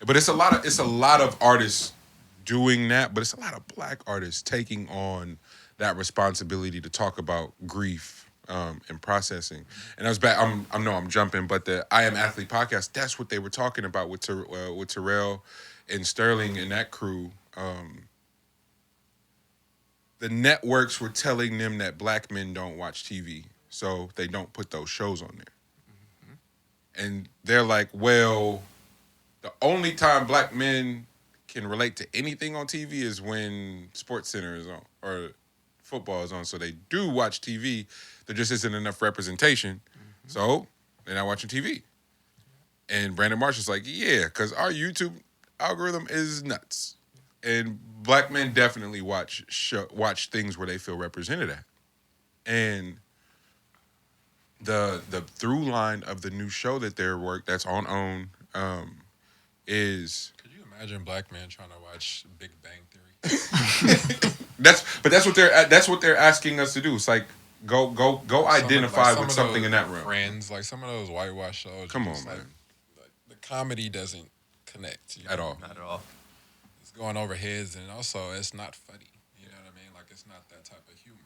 But it's a lot of artists doing that, but it's a lot of black artists taking on that responsibility to talk about grief and processing. And I was back. I know I'm jumping, but the I Am Athlete podcast. That's what they were talking about with Terrell and Sterling and that crew. The networks were telling them that black men don't watch TV, so they don't put those shows on there. And they're like, well, the only time black men can relate to anything on TV is when Sports Center is on or football is on. So they do watch TV. There just isn't enough representation. So they're not watching TV. And Brandon Marsh is like, yeah, because our YouTube algorithm is nuts. And black men definitely watch things where they feel represented at. And the through line of the new show that that's on OWN is Could you imagine black men trying to watch Big Bang Theory? that's what they're asking us to do. It's like go identify Some with of something those in that realm. Friends, like some of those whitewash shows. Come on, just man. like the comedy doesn't connect At all. Not at all. It's going over heads, and also it's not funny. You know what I mean? Like it's not that type of humor.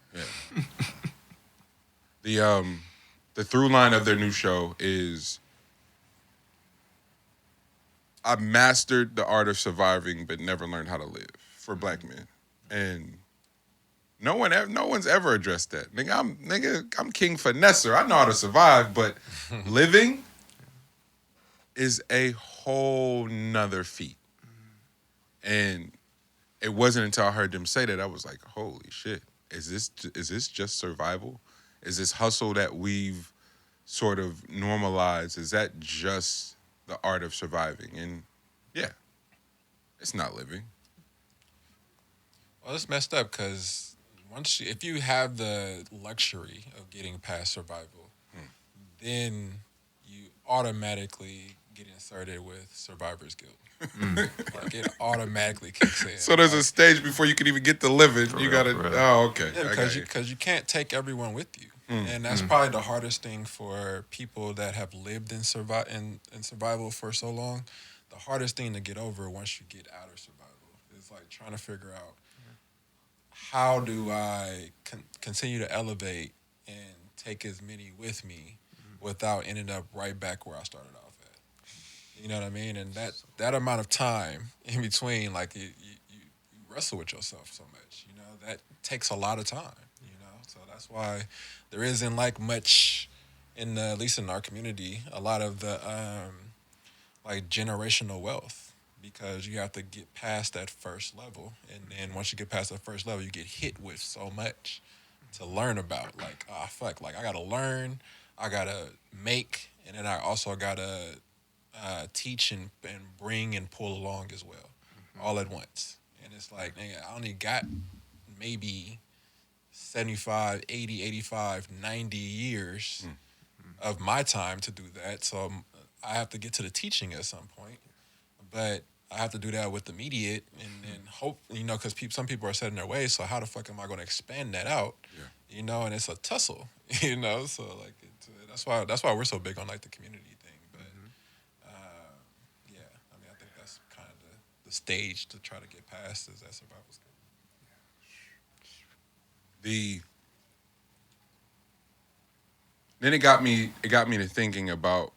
Yeah. The through line of their new show is I mastered the art of surviving but never learned how to live for black men. And no one's ever addressed that. I'm King Finesser. I know how to survive, but living is a whole nother feat. And it wasn't until I heard them say that I was like, holy shit. Is this just survival? Is this hustle that we've sort of normalized? Is that just the art of surviving? And yeah, it's not living. Well, it's messed up because if you have the luxury of getting past survival, then you automatically get inserted with survivor's guilt. Like it automatically kicks in. So there's a stage before you can even get to living. You real, gotta. for real. Oh, okay. Yeah, I got you. because you can't take everyone with you, and that's probably the hardest thing for people that have lived in survival for so long. The hardest thing to get over once you get out of survival is like trying to figure out how do I continue to elevate and take as many with me without ending up right back where I started off at. You know what I mean? And that amount of time in between, like you wrestle with yourself so much. You know that takes a lot of time. You know, so that's why there isn't like much at least in our community, a lot of the like generational wealth because you have to get past that first level, and then once you get past that first level, you get hit with so much to learn about. Like, fuck, like I gotta learn, I gotta make, and then I also gotta teach and bring and pull along as well, all at once. And it's like, nigga, I only got maybe 75, 80, 85, 90 years of my time to do that. So I have to get to the teaching at some point. But I have to do that with immediate and hope, because some people are set in their ways. So how the fuck am I going to expand that out? Yeah. And it's a tussle, So like that's why we're so big on like the community thing. But yeah, I mean I think that's kind of the stage to try to get past is that survival skill. The Then it got me to thinking about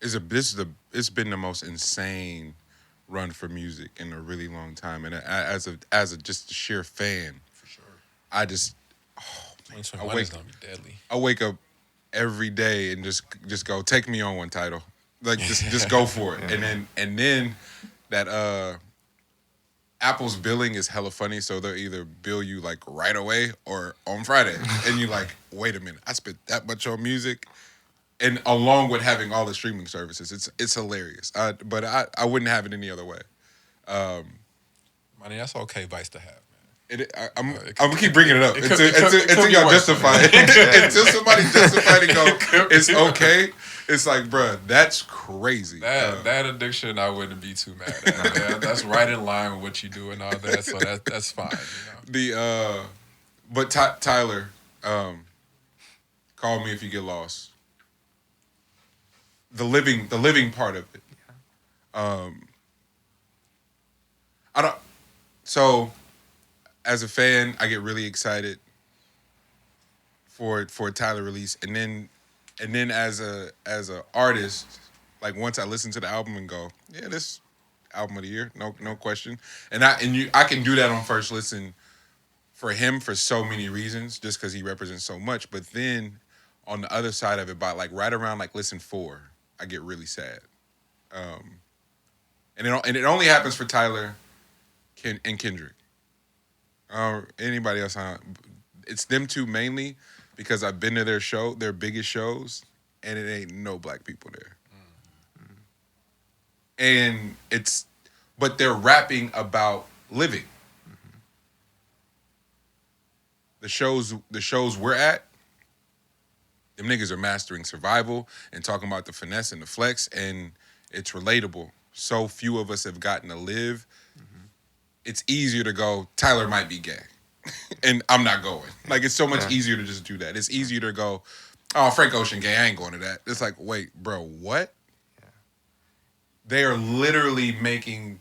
it's been the most insane run for music in a really long time, and as a just a sheer fan, For sure. I just 2021 is gonna be deadly. I wake up every day and just go take me on one title, like just go for it, and then that Apple's billing is hella funny, so they'll either bill you like right away or on Friday, and you're like, wait a minute, I spent that much on music, and along with having all the streaming services, it's hilarious. But I wouldn't have it any other way. I mean, that's okay vice to have, man. I'm gonna keep bringing it up it could until be y'all worse. justify it. Until somebody justified it, go, it's okay. It's like, bruh, that's crazy. That addiction, I wouldn't be too mad at. That's right in line with what you do and all that, so that's fine. But Tyler, call me if you get lost. The living part of it. Um, I don't. So, as a fan, I get really excited for a Tyler release, and then as a artist, like once I listen to the album and go, yeah, this album of the year, no question. I can do that on first listen for him for so many reasons, just because he represents so much. But then on the other side of it, by like right around like listen 4, I get really sad. Um, and it only happens for Tyler and Kendrick. Anybody else? It's them two mainly because I've been to their biggest shows, and it ain't no black people there. And but they're rapping about living. The shows we're at, them niggas are mastering survival and talking about the finesse and the flex, and it's relatable. So few of us have gotten to live. It's easier to go, Tyler might be gay. And I'm not going. Like, it's so much easier to just do that. It's easier to go, oh, Frank Ocean gay, I ain't going to that. It's like, wait, bro, what? They are literally making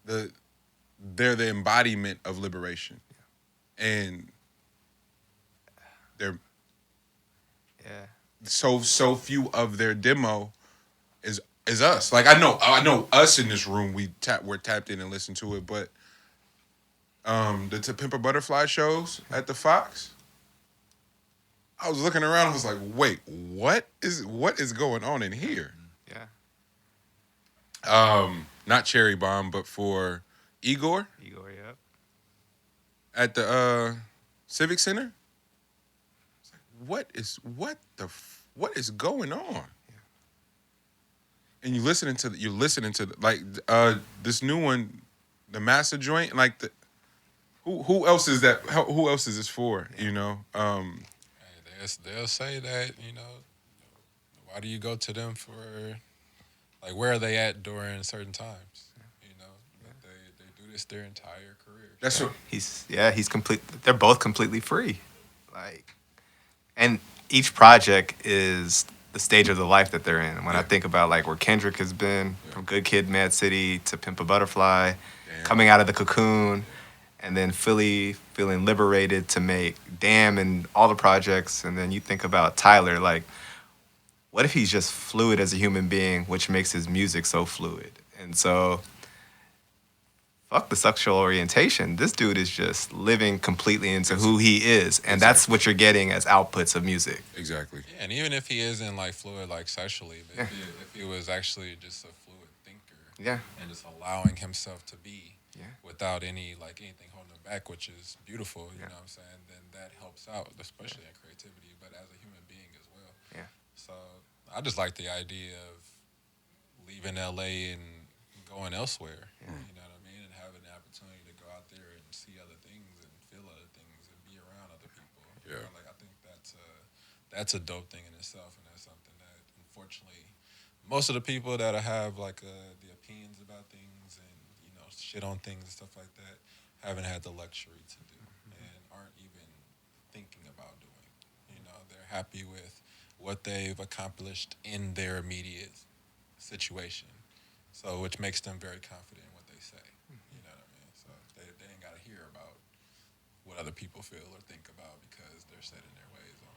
they're the embodiment of liberation. And they're so few of their demo is us. Like, I know us in this room, we're tapped in and listen to it, but the To Pimp a Butterfly shows at the Fox, I was looking around, I was like, wait, what is going on in here? Not Cherry Bomb, but for Igor yep. at the Civic Center. It's like, what is going on? And you're listening to like this new one, the Master joint, like who else is that? Who else is this for? You know, They'll say that, why do you go to them for, like, where are they at during certain times? They do this their entire career. that's what He's complete. They're both completely free, like, and each project is the stage of the life that they're in. When I think about like where Kendrick has been, from Good Kid, Mad City to Pimp a Butterfly, coming out of the cocoon, and then feeling liberated to make Damn and all the projects, and then you think about Tyler, like, what if he's just fluid as a human being, which makes his music so fluid? And so, fuck the sexual orientation. This dude is just living completely into who he is, and that's what you're getting as outputs of music. Exactly. Yeah, and even if he isn't like fluid like sexually, but if he was actually just a fluid thinker, and just allowing himself to be, without anything holding him back, which is beautiful. You know what I'm saying? Then that helps out, especially in creativity, but as a human being as well. So I just like the idea of leaving LA and going elsewhere. You know what I mean? And having the opportunity to go out there and see other things and feel other things and be around other people. Yeah. Like, I think that's a dope thing in itself, and that's something that, unfortunately, most of the people that have like the opinions about things and shit on things and stuff like that haven't had the luxury to do and aren't even thinking about doing. They're happy with what they've accomplished in their immediate situation. So, which makes them very confident in what they say. You know what I mean? So they ain't got to hear about what other people feel or think about, because they're set in their ways on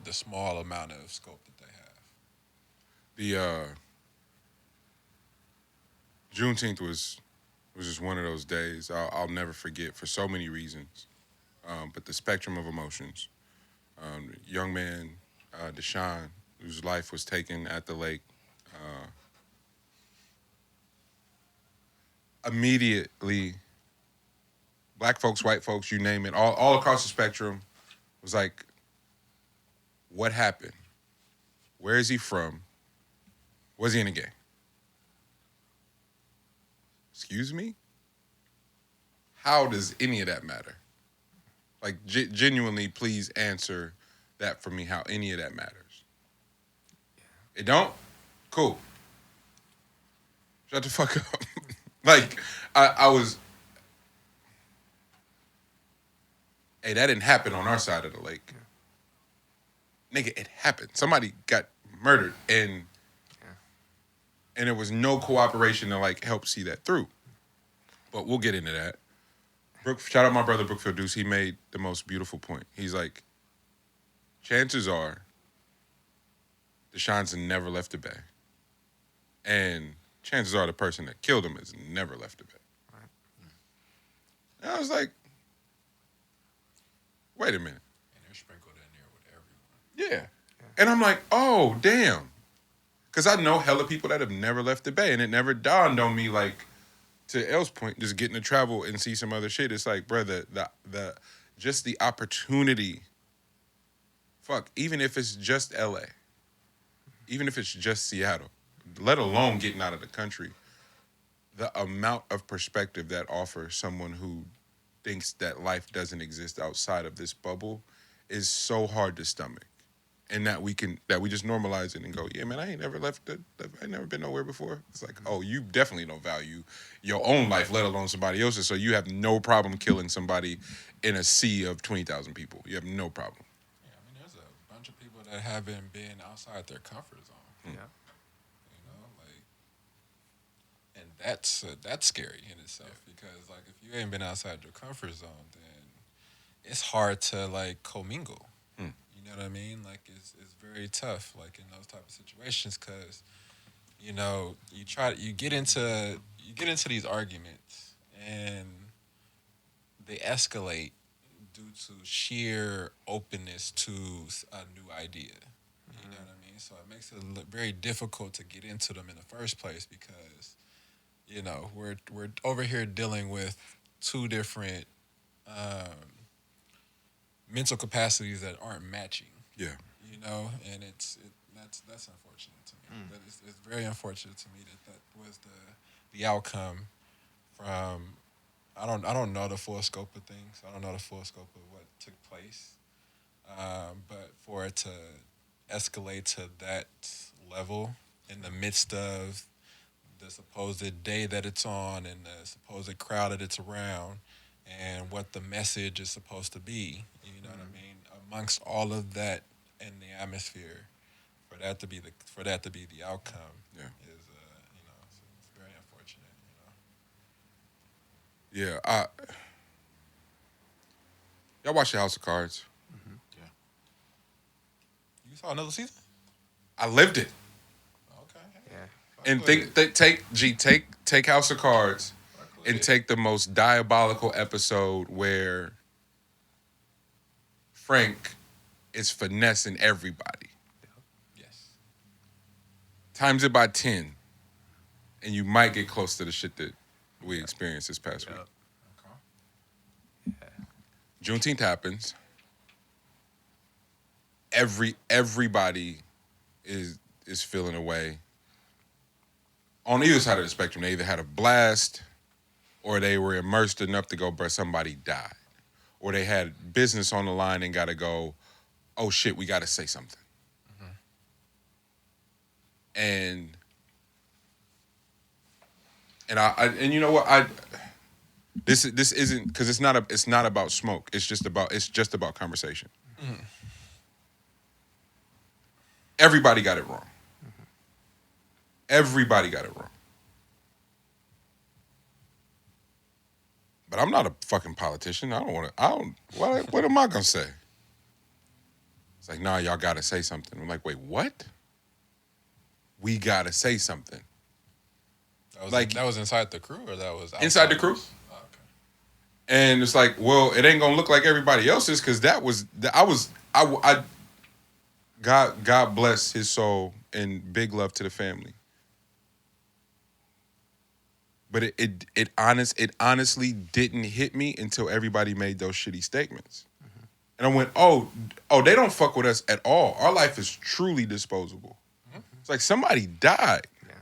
the small amount of scope that they have. The Juneteenth was just one of those days I'll never forget for so many reasons. But the spectrum of emotions. Young man, Deshaun, whose life was taken at the lake, immediately, black folks, white folks, you name it, all across the spectrum, was like, what happened? Where is he from? Was he in a gang? Excuse me? How does any of that matter? Like, genuinely, please answer that for me, how any of that matters. It don't? Cool. Shut the fuck up. Like, I was... Hey, that didn't happen on our side of the lake. Nigga, it happened. Somebody got murdered, and And there was no cooperation to like help see that through. But we'll get into that. Shout out my brother Brookfield Deuce. He made the most beautiful point. He's like, chances are Deshaun's never left the Bay. And chances are the person that killed him has never left the Bay. Right. And I was like, wait a minute. And they're sprinkled in there with everyone. Yeah. And I'm like, oh, damn. Because I know hella people that have never left the Bay. And it never dawned on me, like, to L's point, just getting to travel and see some other shit. It's like, brother, the just the opportunity. Fuck, even if it's just LA, even if it's just Seattle, let alone getting out of the country, the amount of perspective that offers someone who thinks that life doesn't exist outside of this bubble is so hard to stomach. And that we just normalize it and go, yeah, man, I ain't never I ain't never been nowhere before. It's like, oh, you definitely don't value your own life, let alone somebody else's. So you have no problem killing somebody in a sea of 20,000 people. You have no problem. Yeah, I mean, there's a bunch of people that haven't been outside their comfort zone. Yeah. You know, like, and that's scary in itself because, like, if you ain't been outside your comfort zone, then it's hard to, like, commingle. You know what I mean? Like, it's very tough, like, in those type of situations because, you know, you get into these arguments and they escalate due to sheer openness to a new idea. You know what I mean? So it makes it very difficult to get into them in the first place because, you know, we're over here dealing with two different mental capacities that aren't matching. Yeah. You know, and that's unfortunate to me. That it's very unfortunate to me that was the outcome from I don't know the full scope of things. I don't know the full scope of what took place. But for it to escalate to that level in the midst of the supposed day that it's on and the supposed crowd that it's around and what the message is supposed to be, you know what I mean? Amongst all of that in the atmosphere, for that to be the outcome, is you know, it's very unfortunate. You know. Yeah. Y'all watch the House of Cards? Yeah. You saw another season? I lived it. Okay. Yeah. And take House of Cards and take the most diabolical episode where Frank is finessing everybody. Yes. Times it by 10, and you might get close to the shit that we experienced this past week. Okay. Yeah. Juneteenth happens. Everybody is feeling away. On either side of the spectrum, they either had a blast or they were immersed enough to go, bruh, somebody died. Or they had business on the line and got to go, oh shit, we got to say something. And you know what, this isn't, because it's not about smoke. It's just about conversation. Everybody got it wrong. Everybody got it wrong. But I'm not a fucking politician. What am I going to say? It's like, nah, y'all got to say something. I'm like, wait, what? We got to say something. That was inside the crew or that was outside? Inside the crew. Oh, okay. And it's like, well, it ain't going to look like everybody else's because God bless his soul and big love to the family. But it honestly didn't hit me until everybody made those shitty statements. And I went, oh, they don't fuck with us at all. Our life is truly disposable. It's like somebody died. Yeah.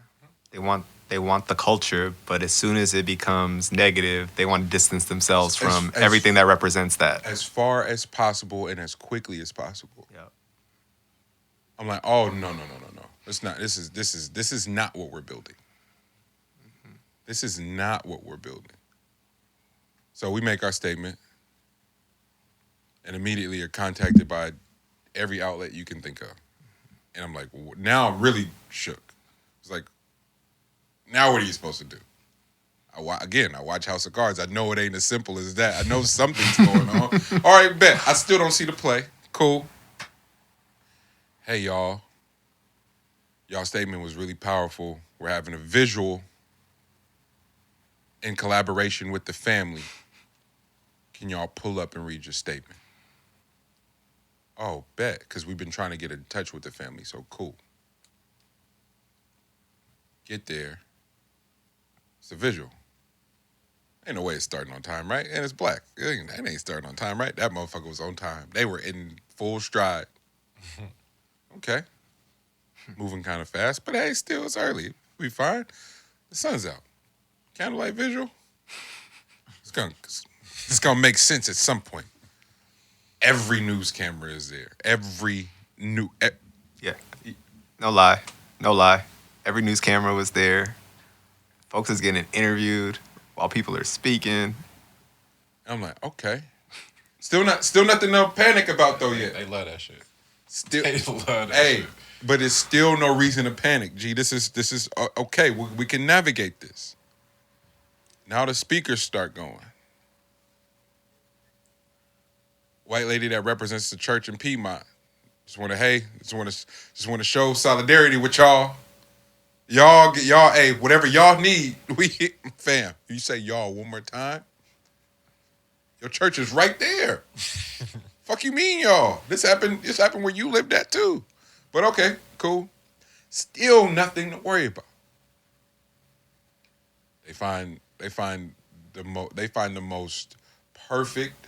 They want the culture, but as soon as it becomes negative, they want to distance themselves from everything that represents that. As far as possible and as quickly as possible. Yeah. I'm like, oh no. It's not. This is not what we're building. This is not what we're building. So we make our statement and immediately are contacted by every outlet you can think of. And I'm like, now I'm really shook. It's like, Now what are you supposed to do? I watch House of Cards. I know it ain't as simple as that. I know something's going on. All right, bet. I still don't see the play. Cool. Hey, y'all. Y'all statement was really powerful. We're having a visual in collaboration with the family. Can y'all pull up and read your statement? Oh, bet, because we've been trying to get in touch with the family, so cool. Get there. It's a visual. Ain't no way it's starting on time, right? And it's black. That ain't starting on time, right? That motherfucker was on time. They were in full stride. Okay. Moving kind of fast, but hey, still it's early. We fine. The sun's out. Candlelight visual. It's gonna make sense at some point. Every news camera is there. Yeah. No lie. Every news camera was there. Folks is getting interviewed while people are speaking. I'm like, okay. Still nothing to panic about though yet. They love that shit. Still, They love that shit. but it's still no reason to panic. G, this is okay. We can navigate this. Now the speakers start going. White lady that represents the church in Piedmont. Just want to show solidarity with y'all. Y'all, hey, whatever y'all need, fam. You say y'all one more time. Your church is right there. Fuck you mean, y'all? This happened where you lived at too. But okay, cool. Still nothing to worry about. They find the most perfect.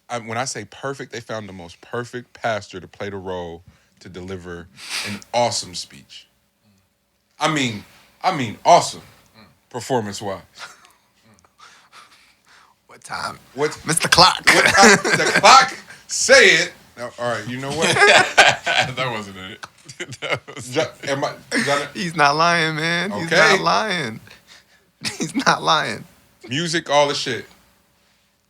When I say perfect, they found the most perfect pastor to play the role to deliver an awesome speech. I mean awesome, performance-wise. What time? What? Mr. Clock. What time? The clock say it. Now, all right, you know what? That wasn't it. He's not lying, man. Okay. He's not lying. He's not lying. Music, all the shit.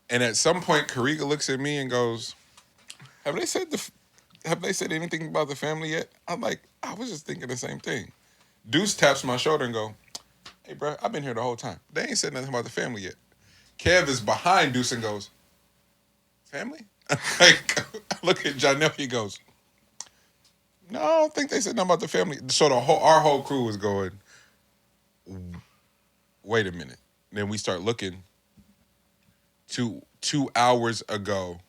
And at some point, Kariga looks at me and goes, have they said anything about the family yet? I'm like, I was just thinking the same thing. Deuce taps my shoulder and go, hey, bro, I've been here the whole time. They ain't said nothing about the family yet. Kev is behind Deuce and goes, family? Like, I look at Jonel, he goes, no, I don't think they said nothing about the family. So our whole crew was going, wait a minute. Then we start looking. 2 hours ago,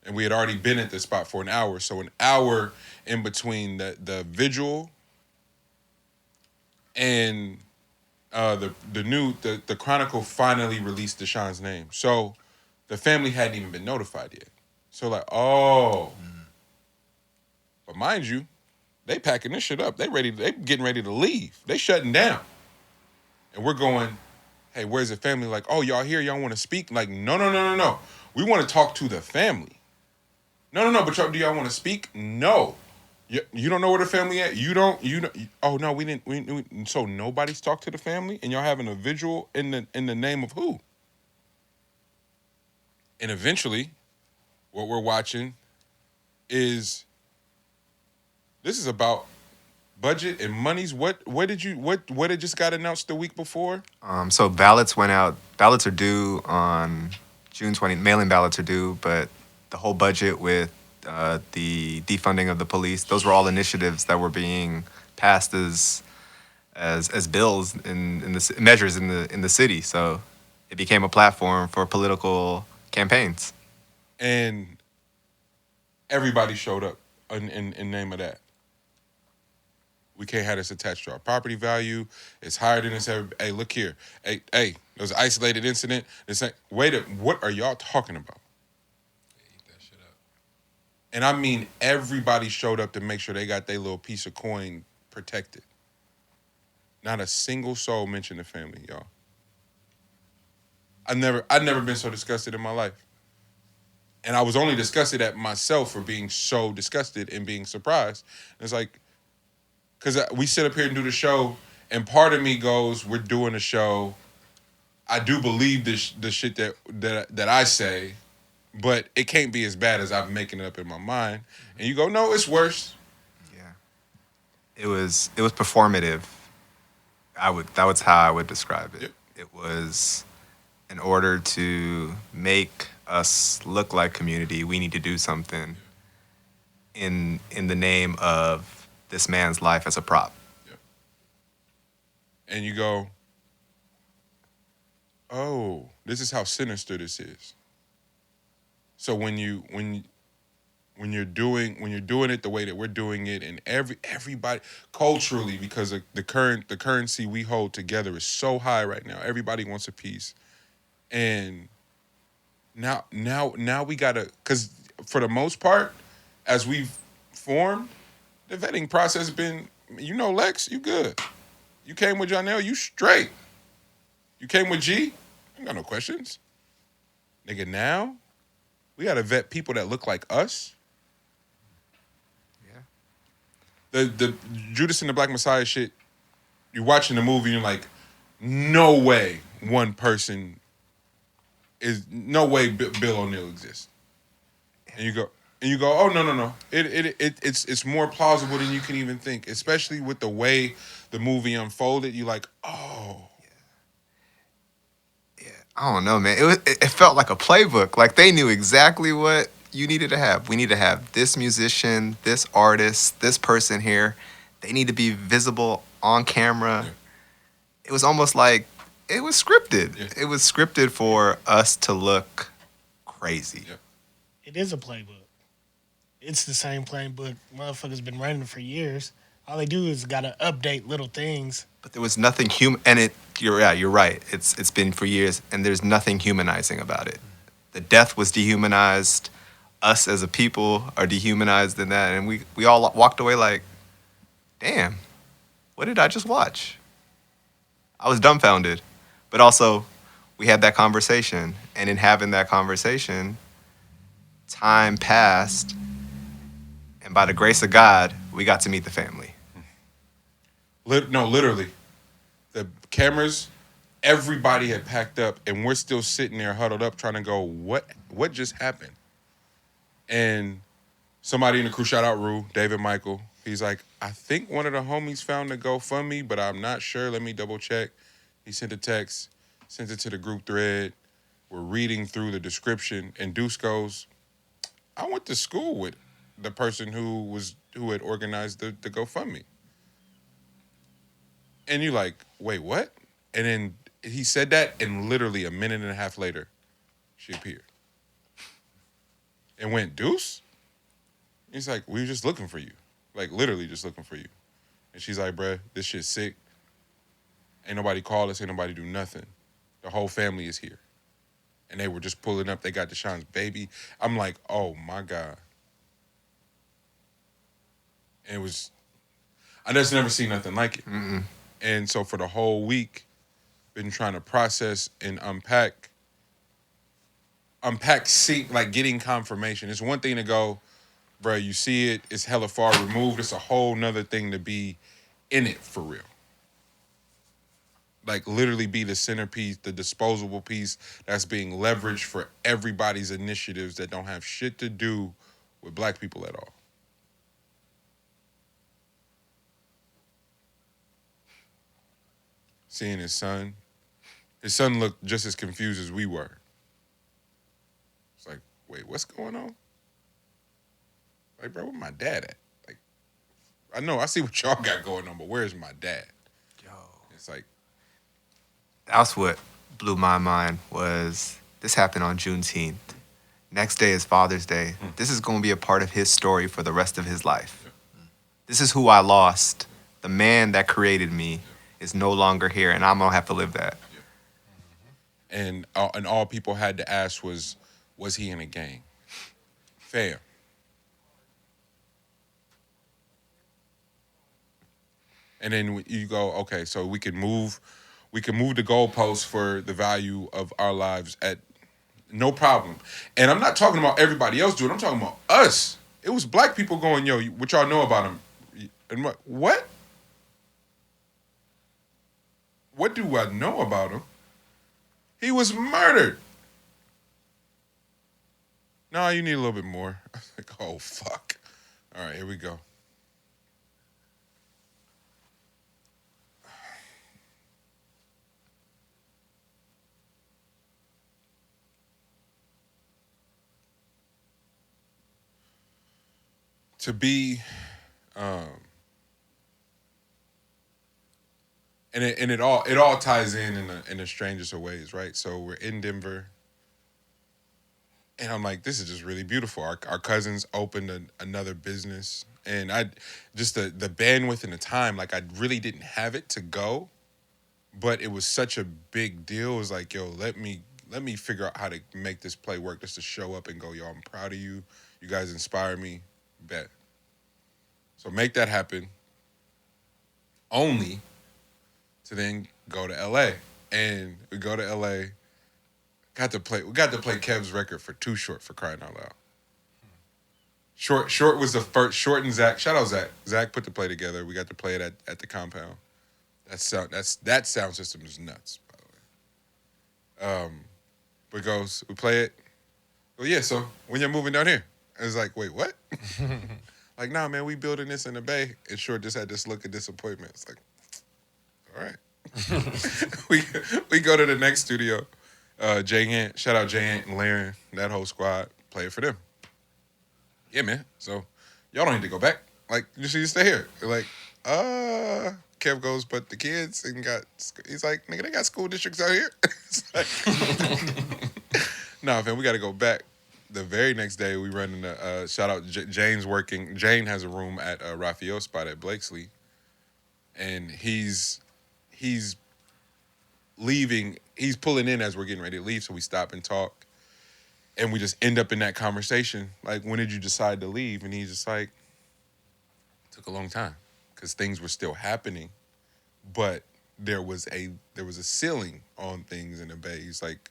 and we had already been at this spot for an hour. So an hour in between the vigil and the Chronicle finally released Deshaun's name. So the family hadn't even been notified yet. So like, oh. But mind you, they packing this shit up. They getting ready to leave. They shutting down. And we're going, hey, where's the family? Like, oh, y'all here? Y'all want to speak? Like, no. We want to talk to the family. No, but do y'all want to speak? No. You don't know where the family at? You don't. Oh, no, we didn't. So nobody's talked to the family? And y'all having a vigil in the name of who? And eventually, what we're watching is, this is about budget and monies. What had just got announced the week before? So ballots went out. Ballots are due on June 20th. Mail-in ballots are due, but the whole budget with the defunding of the police, those were all initiatives that were being passed as bills in the measures in the city. So it became a platform for political campaigns. And everybody showed up in name of that. We can't have this attached to our property value. It's higher than this. Hey, look here. Hey, there was an isolated incident. What are y'all talking about? Eat that shit up. And I mean, everybody showed up to make sure they got their little piece of coin protected. Not a single soul mentioned the family, y'all. I've never been so disgusted in my life. And I was only disgusted at myself for being so disgusted and being surprised. And it's like, because we sit up here and do the show, and part of me goes, we're doing a show. I do believe the shit that I say, but it can't be as bad as I'm making it up in my mind. And you go, no, it's worse. Yeah. It was performative. That was how I would describe it. Yep. It was in order to make us look like community, we need to do something in the name of this man's life as a prop. And you go, oh, this is how sinister this is. So when you're doing it the way that we're doing it, and everybody culturally, because of the currency we hold together is so high right now. Everybody wants a piece, and now we gotta, because for the most part, as we've formed, the vetting process has been, Lex, you good. You came with Jonel, you straight. You came with G, I got no questions. Nigga, now we gotta vet people that look like us. The Judas and the Black Messiah shit, you're watching the movie and you're like, no way Bill O'Neill exists. And you go, oh no. It's more plausible than you can even think, especially with the way the movie unfolded. You like, oh. Yeah, I don't know, man. It felt like a playbook. Like they knew exactly what you needed to have. We need to have this musician, this artist, this person here. They need to be visible on camera. Yeah. It was almost like it was scripted. Yeah. It was scripted for us to look crazy. Yeah. It is a playbook. It's the same playbook. Motherfuckers been running for years. All they do is gotta update little things. But there was nothing human, and you're right. It's been for years, and there's nothing humanizing about it. The death was dehumanized. Us as a people are dehumanized in that, and we all walked away like, damn, what did I just watch? I was dumbfounded, but also we had that conversation, and in having that conversation, time passed, and by the grace of God, we got to meet the family. No, literally. The cameras, everybody had packed up, and we're still sitting there huddled up trying to go, what just happened? And somebody in the crew, shout out Rue, David Michael, he's like, I think one of the homies found the GoFundMe, but I'm not sure. Let me double check. He sent a text, sent it to the group thread. We're reading through the description, and Deuce goes, I went to school with the person who had organized the GoFundMe. And you're like, wait, what? And then he said that, and literally a minute and a half later, she appeared. And went, Deuce? He's like, we were just looking for you. Like, literally just looking for you. And she's like, bruh, this shit's sick. Ain't nobody call us, ain't nobody do nothing. The whole family is here. And they were just pulling up. They got Deshaun's baby. I'm like, oh, my God. And it was, I just never seen nothing like it. Mm-mm. And so for the whole week, been trying to process and unpack, like getting confirmation. It's one thing to go, bro, you see it, it's hella far removed. It's a whole nother thing to be in it for real. Like literally be the centerpiece, the disposable piece that's being leveraged for everybody's initiatives that don't have shit to do with black people at all. Seeing his son looked just as confused as we were. It's like, wait, what's going on? Like, bro, where my dad at? Like, I know, I see what y'all got going on, but where's my dad? Yo. It's like, That's what blew my mind was this happened on Juneteenth. Next day is Father's Day. This is going to be a part of his story for the rest of his life. This is who I lost. The man that created me is no longer here, and I'm going to have to live that. and all people had to ask was he in a gang? Fam. And then you go, okay, so we can move the goalposts for the value of our lives at no problem. And I'm not talking about everybody else doing it. I'm talking about us. It was black people going, yo, what y'all know about him? And I'm like, what? What do I know about him? He was murdered. No, you need a little bit more. I was like, oh, fuck. All right, here we go. to be, and it all ties in the strangest of ways, right? So we're in Denver, and I'm like, this is just really beautiful. Our cousins opened another business, and I just the bandwidth and the time, like I really didn't have it to go, but it was such a big deal. It was like, yo, let me figure out how to make this play work, just to show up and go, yo, I'm proud of you. You guys inspire me. Bet. So make that happen. Only to then go to LA. And we go to LA. We got to play Kev's record for Too Short, for crying out loud. Short was the first. Short and Zach. Shout out Zach. Zach put the play together. We got to play it at the compound. That sound system is nuts, by the way. We play it. Well, yeah. So when you're moving down here, it's like, wait, what? Like, nah, man, we building this in the Bay. And Short just had this look of disappointment. It's like, all right. we go to the next studio. Jay Ant, shout out Jay Ant and Laren, that whole squad, play it for them. Yeah, man. So y'all don't need to go back. Like, you should stay here. They're like, Kev goes, but the kids he's like, nigga, they got school districts out here. It's like, nah, man, we got to go back. The very next day, we run into, shout out, Jane's working. Jane has a room at Raphael's spot at Blakesley. And he's leaving. He's pulling in as we're getting ready to leave. So we stop and talk. And we just end up in that conversation. Like, when did you decide to leave? And he's just like, it took a long time. Because things were still happening. But there was a ceiling on things in the Bay. He's like,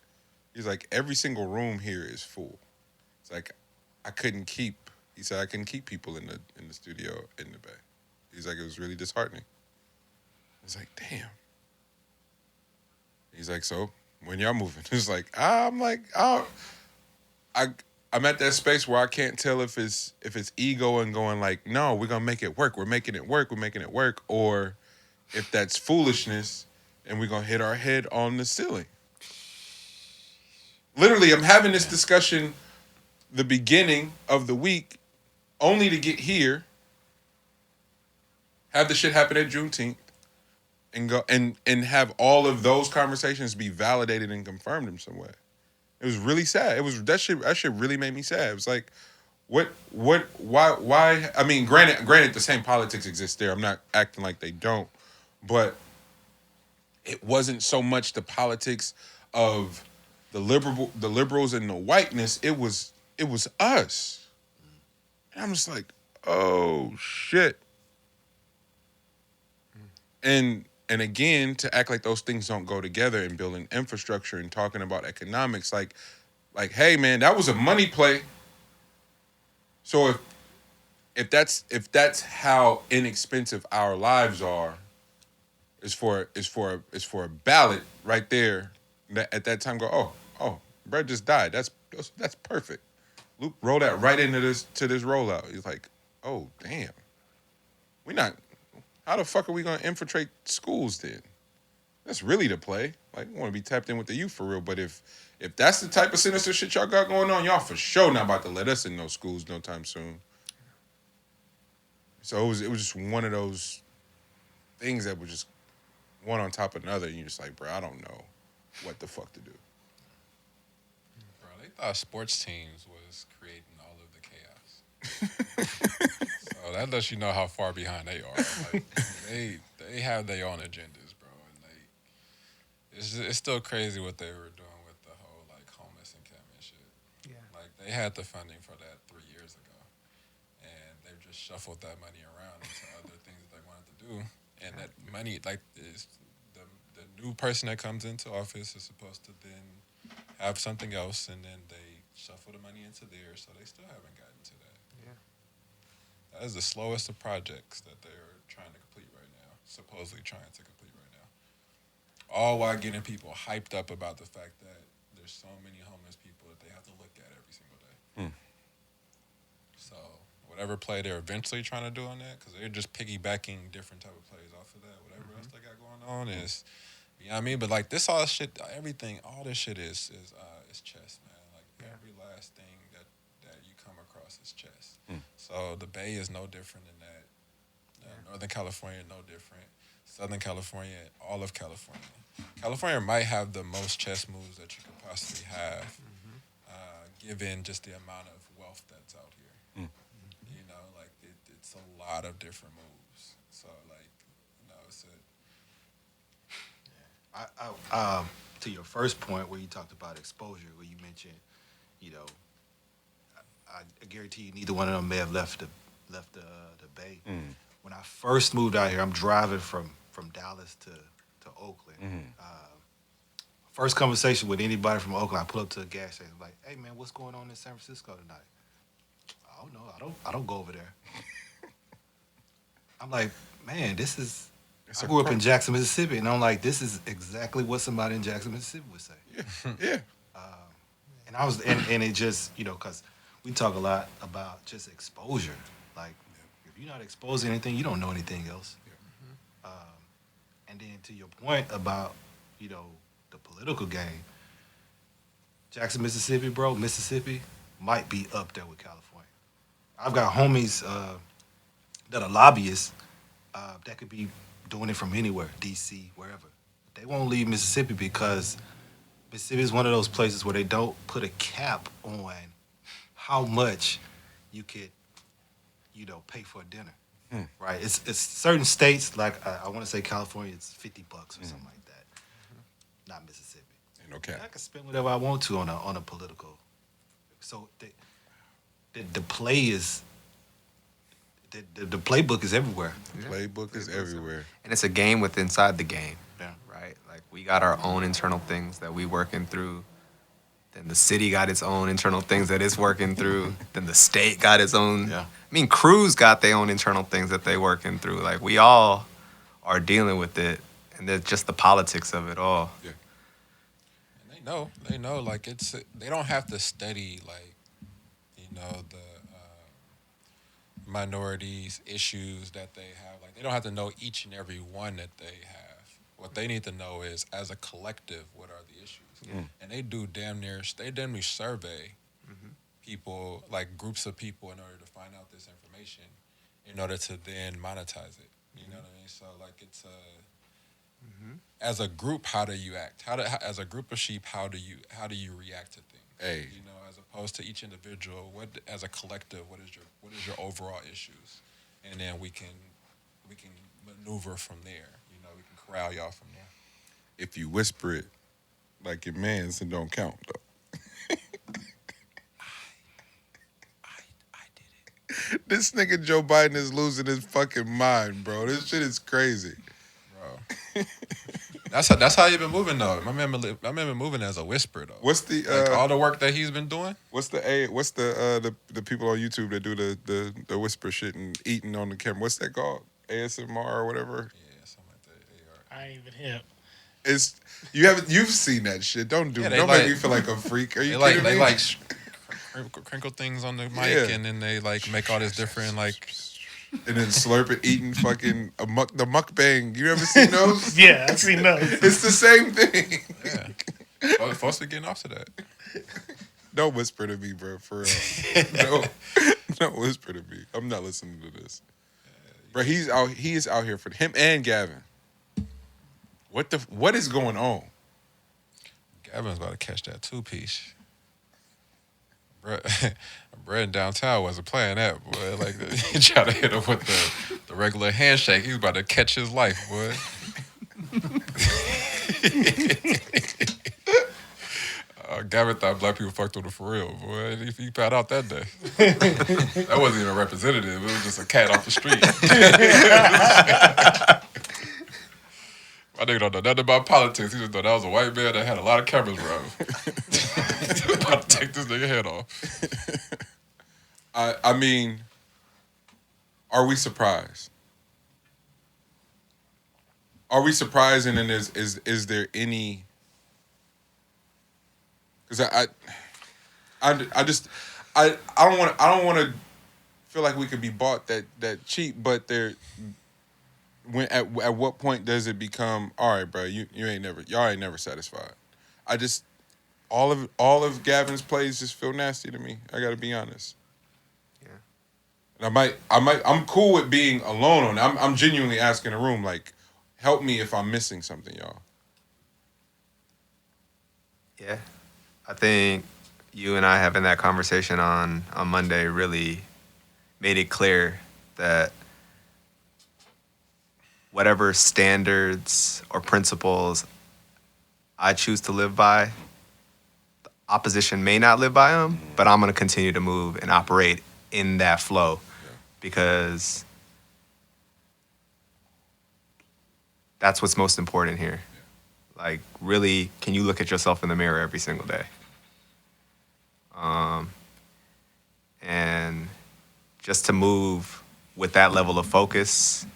every single room here is full. It's like, I couldn't keep people in the studio in the Bay. He's like, it was really disheartening. I was like, damn. He's like, so when y'all moving? It's like, I'm at that space where I can't tell if it's ego and going like, no, we're gonna make it work. We're making it work. Or if that's foolishness and we're gonna hit our head on the ceiling. Literally, I'm having this discussion the beginning of the week, only to get here, have the shit happen at Juneteenth, and go and have all of those conversations be validated and confirmed in some way. It was really sad. It was that shit really made me sad. It was like, why? I mean, granted, the same politics exists there. I'm not acting like they don't, but it wasn't so much the politics of the liberals and the whiteness. It was us. And I'm just like, oh shit. And again, to act like those things don't go together and building infrastructure and talking about economics, like, hey man, that was a money play. So if that's how inexpensive our lives are, is for a ballot right there. At that time, go, oh, Brett just died. That's perfect. Luke, roll that right into this rollout. He's like, oh damn, we not. How the fuck are we gonna infiltrate schools then? That's really the play. Like, we want to be tapped in with the youth for real. But if that's the type of sinister shit y'all got going on, y'all for sure not about to let us in those schools no time soon. So it was just one of those things that was just one on top of another, and you're just like, bro, I don't know what the fuck to do. Bro, they thought sports teams was creating all of the chaos. So that lets you know how far behind they are. Like, they have their own agendas, bro, and it's still crazy what they were doing with the whole like homeless encampment shit. Yeah. Like, they had the funding for that 3 years ago, and they've just shuffled that money around into other things that they wanted to do. And that money, like, is the new person that comes into office is supposed to then have something else, and then they shuffle the money into there, so they still haven't gotten to that. Yeah. That is the slowest of projects that they're trying to complete right now, supposedly trying to complete right now. All while getting people hyped up about the fact that there's so many homeless people that they have to look at every single day. So whatever play they're eventually trying to do on that, because they're just piggybacking different type of plays off of that. Whatever else they got going on is, you know what I mean? But like, this all shit, everything, all this shit is chess, man. Like, every last thing that you come across is chess. So So the Bay is no different than that. Northern California, no different. Southern California, all of California. California might have the most chess moves that you could possibly have, given just the amount of wealth that's out here. You know, like it's a lot of different moves. So like, it's To your first point where you talked about exposure, where you mentioned, you know, I guarantee you neither one of them may have left the Bay. When I first moved out here, I'm driving from Dallas to Oakland. First conversation with anybody from Oakland, I pull up to a gas station, like, "Hey man, what's going on in San Francisco tonight?" "I don't know. I don't go over there." I'm like, man, this is. I grew up in Jackson, Mississippi, and I'm like, this is exactly what somebody in Jackson, Mississippi would say. Yeah. And I was, and it just, because we talk a lot about just exposure. Like, if you're not exposed to anything, you don't know anything else. And then to your point about, the political game, Jackson, Mississippi, bro, Mississippi might be up there with California. I've got homies that are lobbyists that could be doing it from anywhere, D.C., wherever. They won't leave Mississippi because Mississippi is one of those places where they don't put a cap on how much you could, pay for a dinner. Right? It's certain states, like I want to say California, it's $50 or something like that. Not Mississippi. Ain't no cap. I can spend whatever I want to on a political. So the play is the playbook is everywhere. Playbook is everywhere. And it's a game with inside the game. Yeah. Right? Like we got our own internal things that we working through. Then the city got its own internal things that it's working through. Then the state got its own. Yeah. I mean, crews got their own internal things that they working through. Like we all are dealing with it, and there's just the politics of it all. Yeah. And they know, like they don't have to study like, the minorities issues that they have. Like they don't have to know each and every one that they have. What they need to know is, as a collective, what are the issues? And they damn near survey people, like groups of people, in order to find out this information, in order to then monetize it. You know what I mean? So like it's as a group, how do you act? As a group of sheep, how do you react to things? Hey. As opposed to each individual, as a collective, what is your overall issues? And then we can maneuver from there. We can corral y'all from there. If you whisper it like your mans, it don't count though. I did it, This nigga Joe Biden is losing his fucking mind, bro. This shit is crazy. bro. That's how you been moving though. My man been moving as a whisper though. What's the Like all the work that he's been doing? what's the people on YouTube that do the whisper shit and eating on the camera? What's that called? ASMR or whatever? Yeah, something like that. I ain't even hip. It's you've seen that shit. Don't Yeah, don't make me feel like a freak. Are you kidding me? They like crinkle things on the mic, Yeah. and then they like make all this different like. And then slurp it, eating fucking the mukbang. You ever seen those? Yeah, I seen those. It's the same thing. Yeah, supposed to be getting off to that. Don't whisper to me, bro. For real. No, don't whisper to me. I'm not listening to this. Bro, he is out here for him and Gavin. What is going on? Gavin's about to catch that 2-piece. Brett in downtown wasn't playing that, boy. Like he tried to hit him with the regular handshake. He was about to catch his life, boy. Gavin thought black people fucked with him for real, boy. He found out that day. That wasn't even a representative. It was just a cat off the street. My nigga don't know nothing about politics. He just thought that was a white man that had a lot of cameras around him. About to take this nigga head off. I mean, are we surprised? Are we surprised? And then is there any? Because I don't want to feel like we could be bought that cheap. But at what point does it become all right, bro? Y'all ain't never satisfied. All of Gavin's plays just feel nasty to me. I got to be honest. Yeah. I'm cool with being alone on it. I'm genuinely asking the room, like, help me if I'm missing something, y'all. Yeah. I think you and I having that conversation on Monday really made it clear that whatever standards or principles I choose to live by, the opposition may not live by them, but I'm going to continue to move and operate in that flow because that's what's most important here. Like, really, can you look at yourself in the mirror every single day? And just to move with that level of focus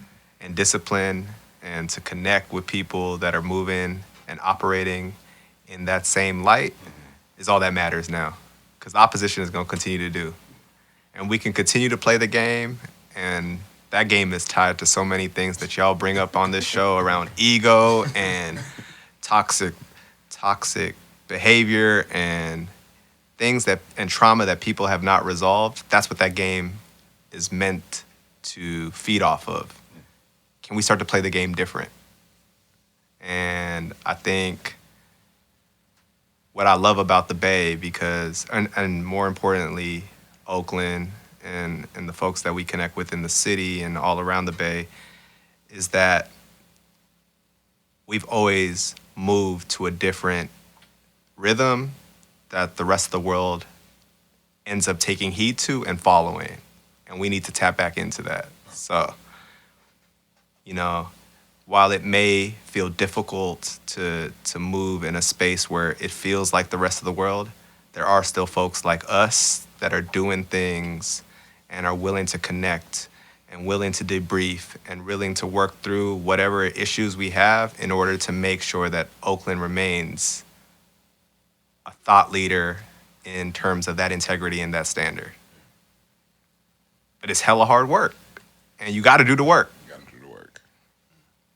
and discipline and to connect with people that are moving and operating in that same light is all that matters now. Because the opposition is going to continue to do. And we can continue to play the game, and that game is tied to so many things that y'all bring up on this show around ego and toxic behavior and things that and trauma that people have not resolved. That's what that game is meant to feed off of. Can we start to play the game different? And I think what I love about the Bay, because and more importantly, Oakland and the folks that we connect with in the city and all around the Bay, is that we've always moved to a different rhythm that the rest of the world ends up taking heed to and following. And we need to tap back into that. So, while it may feel difficult to move in a space where it feels like the rest of the world, there are still folks like us that are doing things and are willing to connect and willing to debrief and willing to work through whatever issues we have in order to make sure that Oakland remains a thought leader in terms of that integrity and that standard. But it's hella hard work, and you got to do the work.